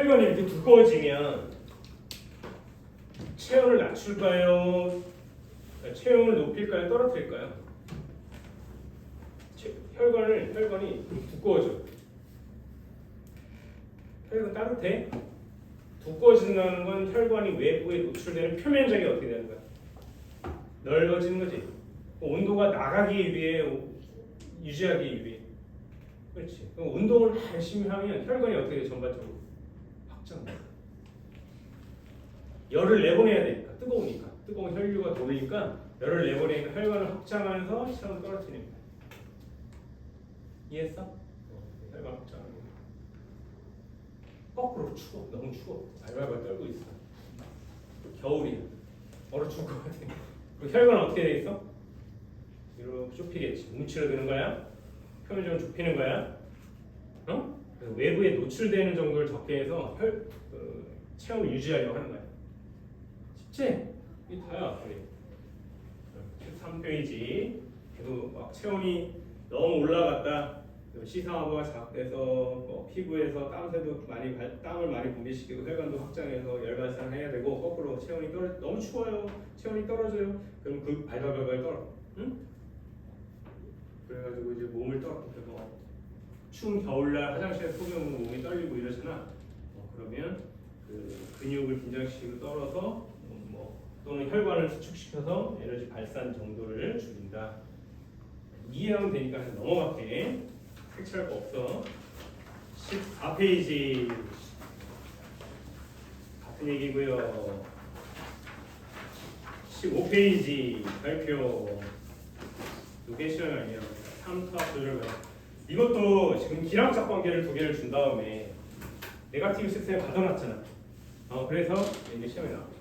혈관이 이렇게 두꺼워지면 체온을 낮출까요? 체온을 높일까요? 떨어뜨릴까요? 혈관이 두꺼워져. 혈관 따뜻해? 두꺼워진다는 건 혈관이 외부에 노출되는 표면적이 어떻게 되는 거야? 넓어지는 거지. 온도가 나가기 위해 유지하기 위해. 그렇지. 그럼 운동을 열심히 하면 혈관이 어떻게 돼? 전반적으로 확장돼. 열을 내보내야 되니까 뜨거우니까 뜨거운 혈류가 돌리니까 열을 내보내니까 혈관을 확장하면서 체온을 떨어뜨립니다. 이해했어? 혈관 확장하는 거. 거꾸로 추워. 너무 추워. 알발발 떨고 있어. 겨울이야. 얼어 죽을 것 같아. 그럼 혈관은 어떻게 돼 있어? 이렇게 좁히겠지. 움츠러드는 거야. 표면적으로 좁히는 거야. 어? 그래서 외부에 노출되는 정도를 적게 해서 체온을 유지하려고 하는 거야. 쉽지? 이게 다야. 우리 13페이지. 그래도 막 체온이 너무 올라갔다. 시상하고가 자극돼서 피부에서 땀새도 땀을 많이 분비시키고 혈관도 확장해서 열 발산해야 되고 거꾸로 체온이 너무 추워요. 체온이 떨어져요. 그럼 그 발발발발 떨어. 응? 그래가지고 이제 몸을 떨어뜨려서 추운 겨울날 화장실에 소변으로 몸이 떨리고 이러잖아. 그러면 그 근육을 긴장시키고 떨어서 또는 혈관을 수축시켜서 에너지 발산 정도를 줄인다. 이해하면 되니까 넘어갈게. 색칠할 거 없어. 14페이지 같은 얘기고요. 15페이지 발표. 요게 시간이 아니야. 3타 조절관. 이것도 지금 기하학적 관계를 두 개를 준 다음에 네거티브 시스템에 가둬놨잖아. 그래서 이게 시험에 나와.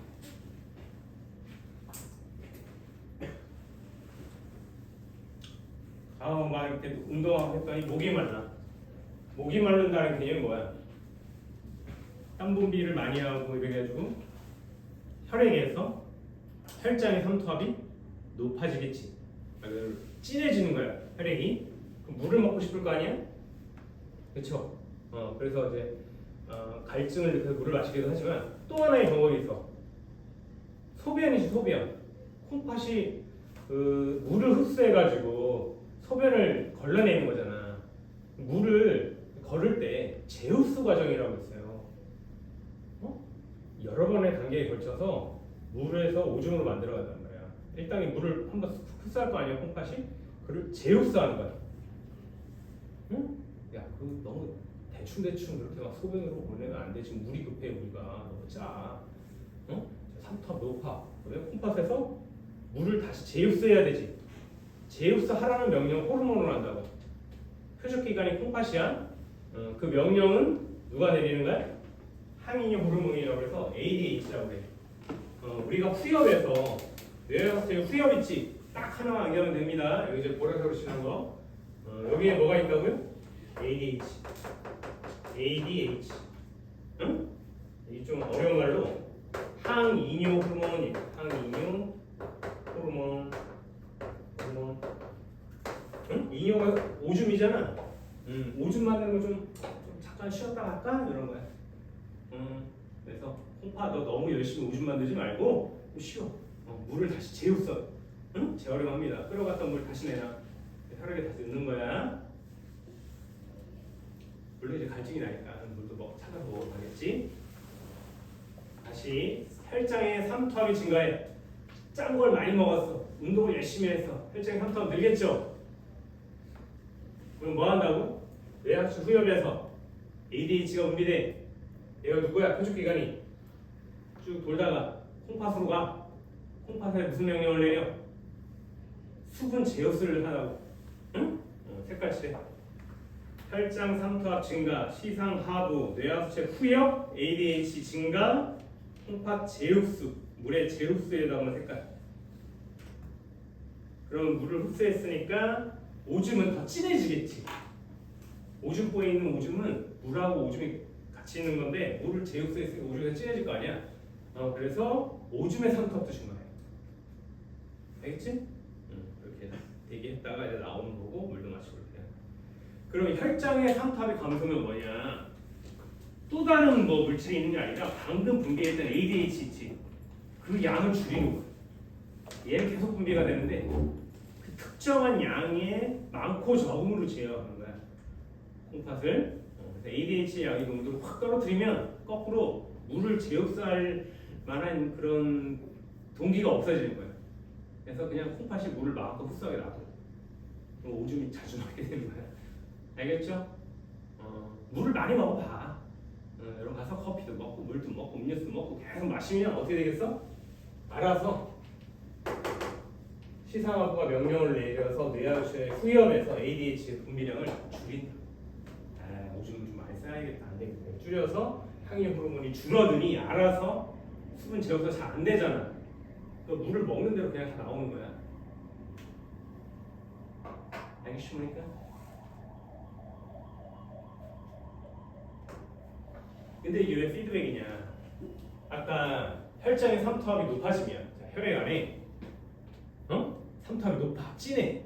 막 이렇게 운동하고 했더니 목이 말라. 목이 마른다는 개념이 뭐야? 땀 분비를 많이 하고 이래가지고 혈액에서 혈장의 삼투압이 높아지겠지. 진해지는 거야, 혈액이. 그럼 물을 먹고 싶을 거 아니야? 그렇죠? 그래서 이제 갈증을 느껴서 물을 마시기도 하지만 또 하나의 방법이 있어. 소변이지, 소변. 콩팥이 물을 흡수해가지고 소변을 걸러내는 거잖아. 물을 걸을 때 제우스 과정이라고 있어요. 여러 번의 단계에 걸쳐서 물에서 오줌으로 만들어간단 말이야. 일단 이 물을 한번 흡수할 거 아니야, 콩팥이? 그걸 제우스하는 거야. 응? 야, 그 너무 대충 그렇게 막 소변으로 보내면 안 돼. 지금 물이 급해, 우리가 너무 짜. 삼투압 높아. 그러면 콩팥에서 물을 다시 제우스해야 되지. 제우스 하라는 명령 호르몬으로 한다고. 표적기관이 콩팥이야. 그 명령은 누가 내리는 거야? 항인유 호르몬이라고 해서 ADH라고 해. 우리가 후엽에서 뇌하수에 후엽 있지. 딱 하나만 안겨면 됩니다. 여기 이제 보라색으로 칠한 거. 여기에 뭐가 있다고요? ADH. ADH. 응? 이 좀 어려운 말로 항인유 호르몬이. 항인유 호르몬. 응? 인효가 오줌이잖아. 오줌 만드는 거 좀 잠깐 쉬었다 갈까? 이런 거야. 그래서 콩팥 너 너무 열심히 오줌 만들지 말고 좀 쉬어. 물을 다시 재우써. 응? 재활용합니다. 끓여갔던 물 다시 내놔. 혈액에 다시 넣는 거야. 물론 이제 갈증이 나니까 물도 찾아서 먹어야겠지. 다시 혈장의 삼투압이 증가해. 짠 걸 많이 먹었어. 운동을 열심히 했어. 혈장의 삼투압 늘겠죠. 그럼 뭐 한다고? 뇌하수 후엽에서 ADH가 분비돼. 얘가 누구야? 표적기관이 쭉 돌다가 콩팥으로 가. 콩팥에 무슨 명령을 내려? 수분 제우스를 하라고. 응? 색깔칠해. 혈장 삼투압 증가, 시상 하부, 뇌하수체 후엽, ADH 증가, 콩팥 제우스, 물의 제우스에다가 색깔. 그럼 물을 흡수했으니까 오줌은 더 진해지겠지. 오줌보에 있는 오줌은 물하고 오줌이 같이 있는 건데 물을 제우스했으니까 오줌이 더 진해질 거 아니야. 그래서 오줌의 삼투압도 증가해. 알겠지? 이렇게 대기했다가 이제 나오는 거고 물도 마시고 이렇게. 그럼 혈장의 삼투압이 감소면 뭐냐? 또 다른 뭐 물질이 있는 게 아니라 방금 분비했던 ADH 있지. 그 양을 줄이는 거야. 얘는 계속 분비가 되는데 그 특정한 양의 많고 적음으로 제어하는 거야. 콩팥을. 그래서 ADH 양의 농도를 확 떨어뜨리면 거꾸로 물을 제흡수할 만한 그런 동기가 없어지는 거야. 그래서 그냥 콩팥이 물을 마음껏 흡수하게 놔둬. 그럼 오줌이 자주 나게 되는 거야. 알겠죠? 물을 많이 먹어봐. 여러분 가서 커피도 먹고 물도 먹고 음료수도 먹고 계속 마시면 어떻게 되겠어? 알아서 시상하부가 명령을 내려서 뇌하수의 후엽에서 ADH 분비량을 줄인다. 오줌을 좀 많이 써야겠다. 안 되겠네. 줄여서 항의 호르몬이 줄어드니 알아서 수분 제어가 잘 안 되잖아. 그 물을 먹는 대로 그냥 다 나오는 거야. 알겠습니까? 근데 이게 왜 피드백이냐? 아까 혈장의 삼투압이 높아지면 자, 혈액 안에 삼투압이 높아 진해.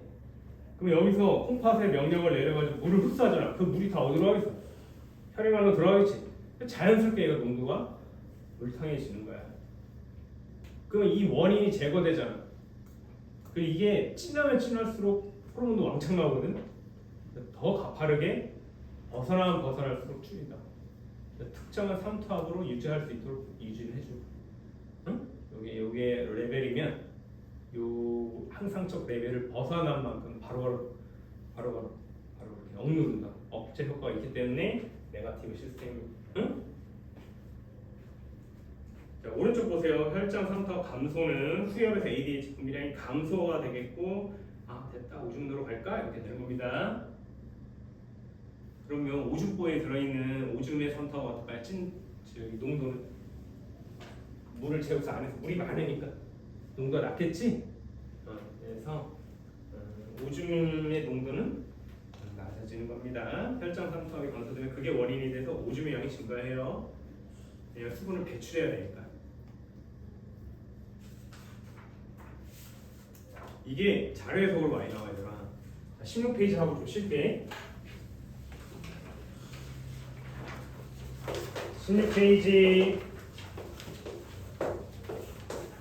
그럼 여기서 콩팥에 명령을 내려가지고 물을 흡수하잖아. 그 물이 다 어디로 가겠어? 혈액 안으로 들어가겠지. 자연스럽게 얘가 농도가 물탕해지는 거야. 그러면 이 원인이 제거되잖아. 그리고 이게 진하면 진할수록 호르몬도 왕창 나오거든. 더 가파르게 벗어날수록 줄인다. 특정한 삼투압으로 유지할 수 있도록 유지를 해줘. 응? 요게 레벨이면 요 항상적 레벨을 벗어난 만큼 바로 이렇게 억누른다. 억제 효과가 있기 때문에 네거티브 시스템이. 응? 자, 오른쪽 보세요. 혈장 삼투압 감소는 후엽에서 ADH 분비량이 감소가 되겠고, 됐다. 오줌으로 갈까? 이렇게 되는 겁니다. 그러면 오줌보에 들어있는 오줌의 삼투압과 어떨까요? 농도는 물을 제흡수 안 해서 물이 많으니까 농도가 낮겠지? 그래서 오줌의 농도는 낮아지는 겁니다. 혈장 삼투압이 감소되면 그게 원인이 돼서 오줌의 양이 증가해요. 내가 수분을 배출해야 되니까. 이게 자료 해석으로 많이 나와야 되나? 16페이지 하고 좀 쉽게. 16페이지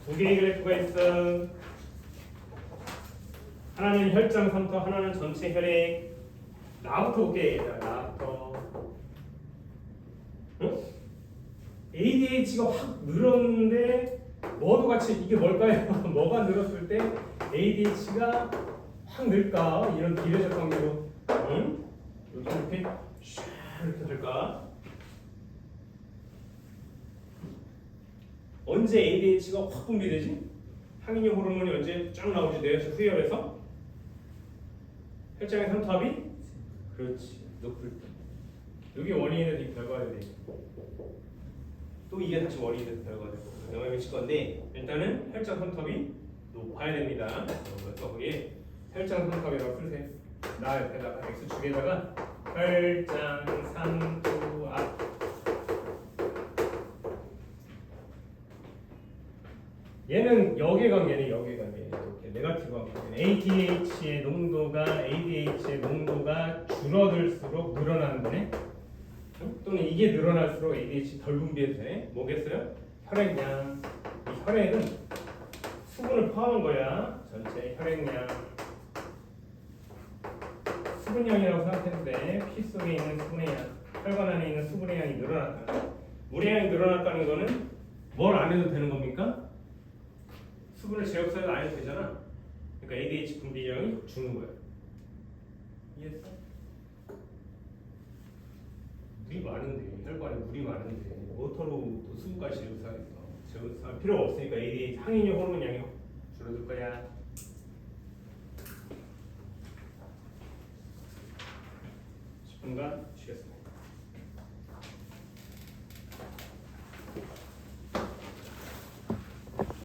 두 개의 그래프가 있어. 하나는 혈장 삼투압, 하나는 전체 혈액. 나부터 볼게. 나부터. ADH가 확 늘었는데 뭐도 같이 이게 뭘까요? 뭐가 늘었을 때 ADH가 확 늘까? 이런 비례적 관계로 여기 이렇게 될까? 언제 ADH가 확 분비되지? 항인효 호르몬이 언제 쫙 나오지? 뇌에서 후엽에서 혈장의 삼투압이? 그렇지. 높을 때. 여기 원인이 돼서 이 결과가 돼. 또 이게 다시 원인이 돼서 결과가 되고 영향을 미칠 건데 일단은 혈장 삼투압이 높아야 됩니다. 그래서 거기에 혈장 삼투압이라고 쓰세요. 나 옆에다가 X축에다가 혈장 삼투압. 얘는 역의관계네. 역의관계. 이렇게 네거티브 관계. ADH의 농도가 줄어들수록 늘어나는 거네. 또는 이게 늘어날수록 ADH 덜 분비해도 돼. 뭐겠어요? 혈액량. 이 혈액은 수분을 포함한 거야. 전체 혈액량. 수분량이라고 생각해도 돼. 피 속에 있는 수분의 양. 혈관 안에 있는 수분의 양이 늘어났다. 물의 양이 늘어났다는 거는 뭘 안 해도 되는 겁니까? 수분을 제압사에도 안 해도 되잖아. 그러니까 ADH 분비량이 주는 거야. 이해했어? 물이 많은데 혈관에 물이 많은데 워터로 수분까지 제압사겠어. 제압할 필요가 없으니까 ADH 항인효 호르몬 양이 줄어들 거야. 10분간 쉬겠습니다.